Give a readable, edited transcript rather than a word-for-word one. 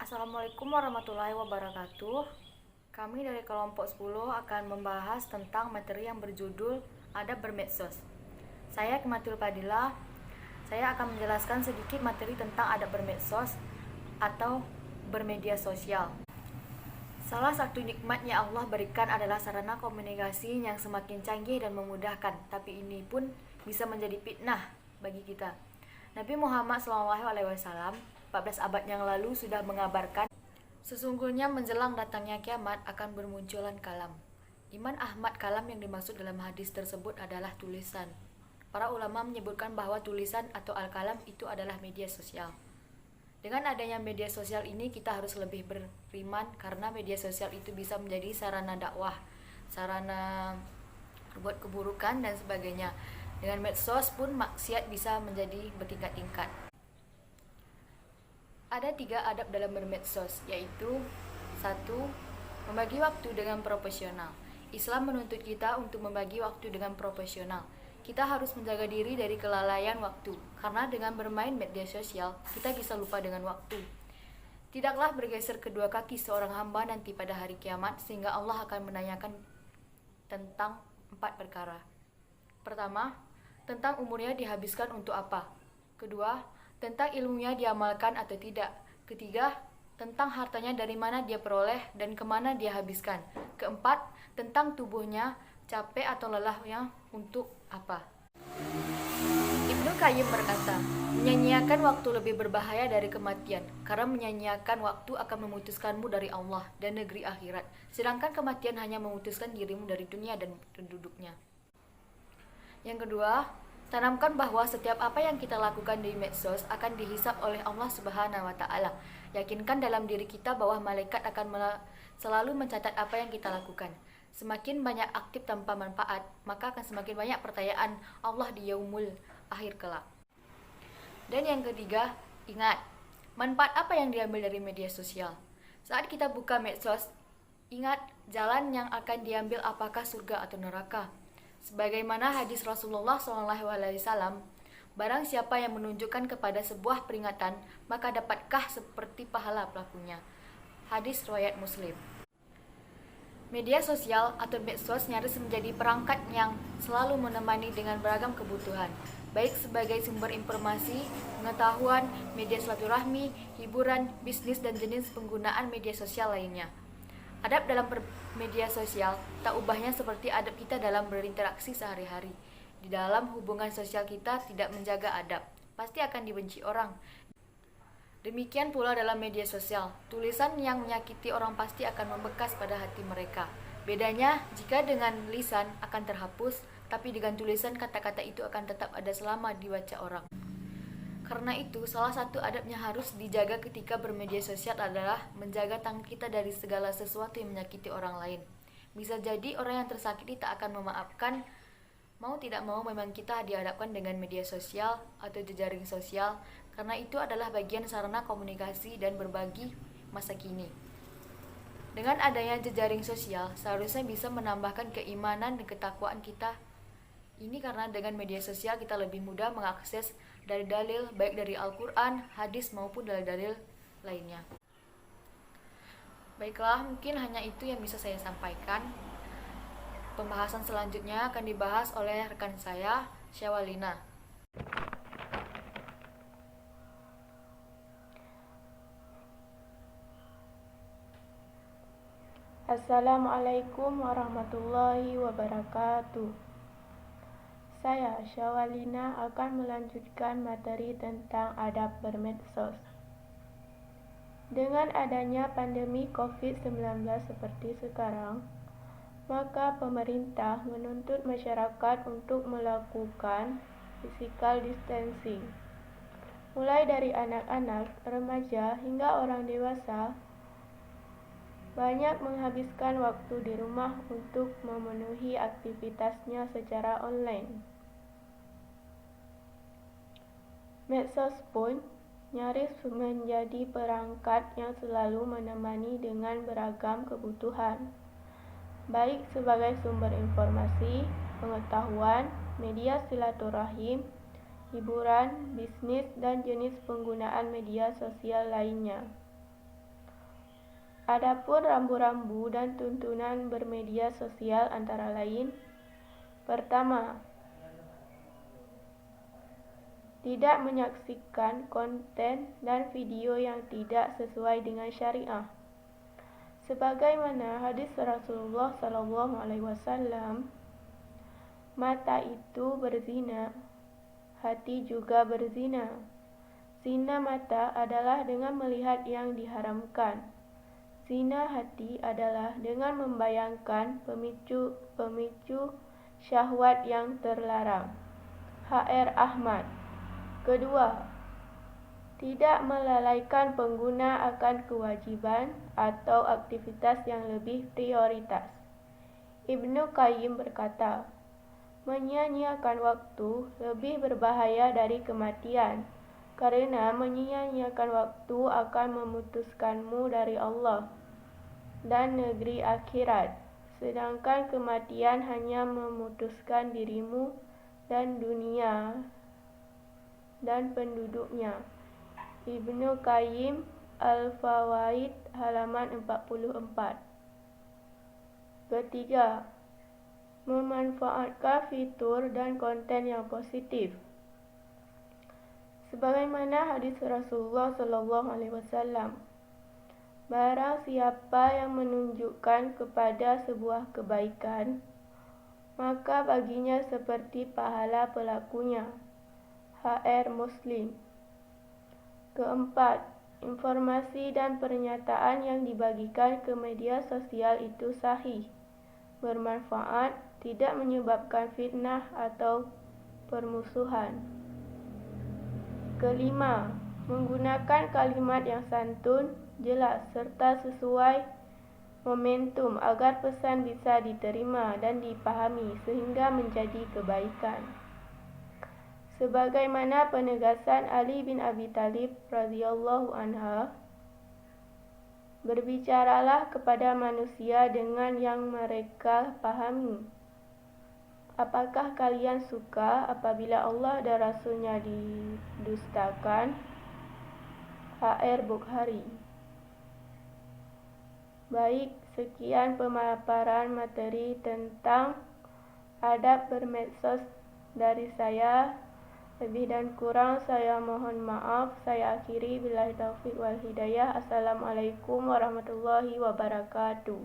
Assalamualaikum warahmatullahi wabarakatuh. Kami dari kelompok 10 akan membahas tentang materi yang berjudul Adab Bermedsos. Saya Kematul Padilla. Saya akan menjelaskan sedikit materi tentang adab bermedsos atau bermedia sosial. Salah satu nikmat yang Allah berikan adalah sarana komunikasi yang semakin canggih dan memudahkan, tapi ini pun bisa menjadi fitnah bagi kita. Nabi Muhammad SAW 14 abad yang lalu sudah mengabarkan, sesungguhnya menjelang datangnya kiamat akan bermunculan kalam. Iman Ahmad, kalam yang dimaksud dalam hadis tersebut adalah tulisan. Para ulama menyebutkan bahwa tulisan atau al-kalam itu adalah media sosial. Dengan adanya media sosial ini kita harus lebih beriman karena media sosial itu bisa menjadi sarana dakwah, sarana buat keburukan dan sebagainya. Dengan medsos pun maksiat bisa menjadi bertingkat-tingkat. Ada 3 adab dalam bermedsos, yaitu 1. Membagi waktu dengan profesional. Islam menuntut kita untuk membagi waktu dengan profesional. Kita harus menjaga diri dari kelalaian waktu, karena dengan bermain media sosial, kita bisa lupa dengan waktu. Tidaklah bergeser kedua kaki seorang hamba nanti pada hari kiamat, sehingga Allah akan menanyakan tentang 4 perkara. Pertama, tentang umurnya dihabiskan untuk apa. Kedua, tentang ilmunya diamalkan atau tidak. Ketiga, tentang hartanya dari mana dia peroleh dan kemana dia habiskan. Keempat, tentang tubuhnya, capek atau lelahnya untuk apa. Ibnu Qayyim berkata, menyanyiakan waktu lebih berbahaya dari kematian, karena menyanyiakan waktu akan memutuskanmu dari Allah dan negeri akhirat, sedangkan kematian hanya memutuskan dirimu dari dunia dan penduduknya. Yang kedua, tanamkan bahwa setiap apa yang kita lakukan di medsos akan dihisap oleh Allah Subhanahu wa Ta'ala. Yakinkan dalam diri kita bahwa malaikat akan selalu mencatat apa yang kita lakukan. Semakin banyak aktif tanpa manfaat, maka akan semakin banyak pertanyaan Allah di yaumul akhir kelak. Dan yang ketiga, ingat, manfaat apa yang diambil dari media sosial? Saat kita buka medsos, ingat jalan yang akan diambil, apakah surga atau neraka. Sebagaimana hadis Rasulullah SAW, barang siapa yang menunjukkan kepada sebuah peringatan, maka dapatkah seperti pahala pelakunya. Hadis riwayat Muslim. Media sosial atau medsos nyaris menjadi perangkat yang selalu menemani dengan beragam kebutuhan, baik sebagai sumber informasi, pengetahuan, media silaturahmi, hiburan, bisnis, dan jenis penggunaan media sosial lainnya. Adab dalam media sosial tak ubahnya seperti adab kita dalam berinteraksi sehari-hari. Di dalam hubungan sosial kita tidak menjaga adab, pasti akan dibenci orang. Demikian pula dalam media sosial, tulisan yang menyakiti orang pasti akan membekas pada hati mereka. Bedanya, jika dengan lisan akan terhapus, tapi dengan tulisan kata-kata itu akan tetap ada selama dibaca orang. Karena itu, salah satu adabnya harus dijaga ketika bermedia sosial adalah menjaga tangan kita dari segala sesuatu yang menyakiti orang lain. Bisa jadi orang yang tersakiti tak akan memaafkan. Mau tidak mau memang kita dihadapkan dengan media sosial atau jejaring sosial, karena itu adalah bagian sarana komunikasi dan berbagi masa kini. Dengan adanya jejaring sosial, seharusnya bisa menambahkan keimanan dan ketakwaan kita. Ini karena dengan media sosial kita lebih mudah mengakses dalil-dalil baik dari Al-Quran, hadis maupun dalil-dalil lainnya. Baiklah, mungkin hanya itu yang bisa saya sampaikan. Pembahasan selanjutnya akan dibahas oleh rekan saya, Syawalina. Assalamualaikum warahmatullahi wabarakatuh. Saya, Syawalina, akan melanjutkan materi tentang adab bermedsos. Dengan adanya pandemi COVID-19 seperti sekarang, maka pemerintah menuntut masyarakat untuk melakukan physical distancing. Mulai dari anak-anak, remaja, hingga orang dewasa, banyak menghabiskan waktu di rumah untuk memenuhi aktivitasnya secara online. Medsos pun nyaris menjadi perangkat yang selalu menemani dengan beragam kebutuhan, baik sebagai sumber informasi, pengetahuan, media silaturahim, hiburan, bisnis, dan jenis penggunaan media sosial lainnya. Adapun rambu-rambu dan tuntunan bermedia sosial antara lain: pertama, tidak menyaksikan konten dan video yang tidak sesuai dengan syariah. Sebagaimana hadis Rasulullah SAW, mata itu berzina, hati juga berzina. Zina mata adalah dengan melihat yang diharamkan. Zina hati adalah dengan membayangkan pemicu syahwat yang terlarang. H.R. Ahmad. Kedua, tidak melalaikan pengguna akan kewajiban atau aktivitas yang lebih prioritas. Ibnu Qayyim berkata, menyia-nyiakan waktu lebih berbahaya dari kematian, karena menyia-nyiakan waktu akan memutuskanmu dari Allah dan negeri akhirat, sedangkan kematian hanya memutuskan dirimu dan dunia dan penduduknya. Ibnu Qayyim Al-Fawaid halaman 44. Ketiga, memanfaatkan fitur dan konten yang positif. Sebagaimana hadis Rasulullah SAW, barang siapa yang menunjukkan kepada sebuah kebaikan, maka baginya seperti pahala pelakunya. H.R. Muslim. Keempat, informasi dan pernyataan yang dibagikan ke media sosial itu sahih, bermanfaat, tidak menyebabkan fitnah atau permusuhan. Kelima, menggunakan kalimat yang santun, jelas, serta sesuai momentum agar pesan bisa diterima dan dipahami sehingga menjadi kebaikan. Sebagaimana penegasan Ali bin Abi Thalib radhiyallahu anhu, berbicaralah kepada manusia dengan yang mereka pahami. Apakah kalian suka apabila Allah dan Rasul-Nya didustakan? H.R. Bukhari. Baik, sekian pemaparan materi tentang adab bermedsos dari saya. Lebih dan kurang saya mohon maaf. Saya akhiri, billahi taufiq wal hidayah. Assalamualaikum warahmatullahi wabarakatuh.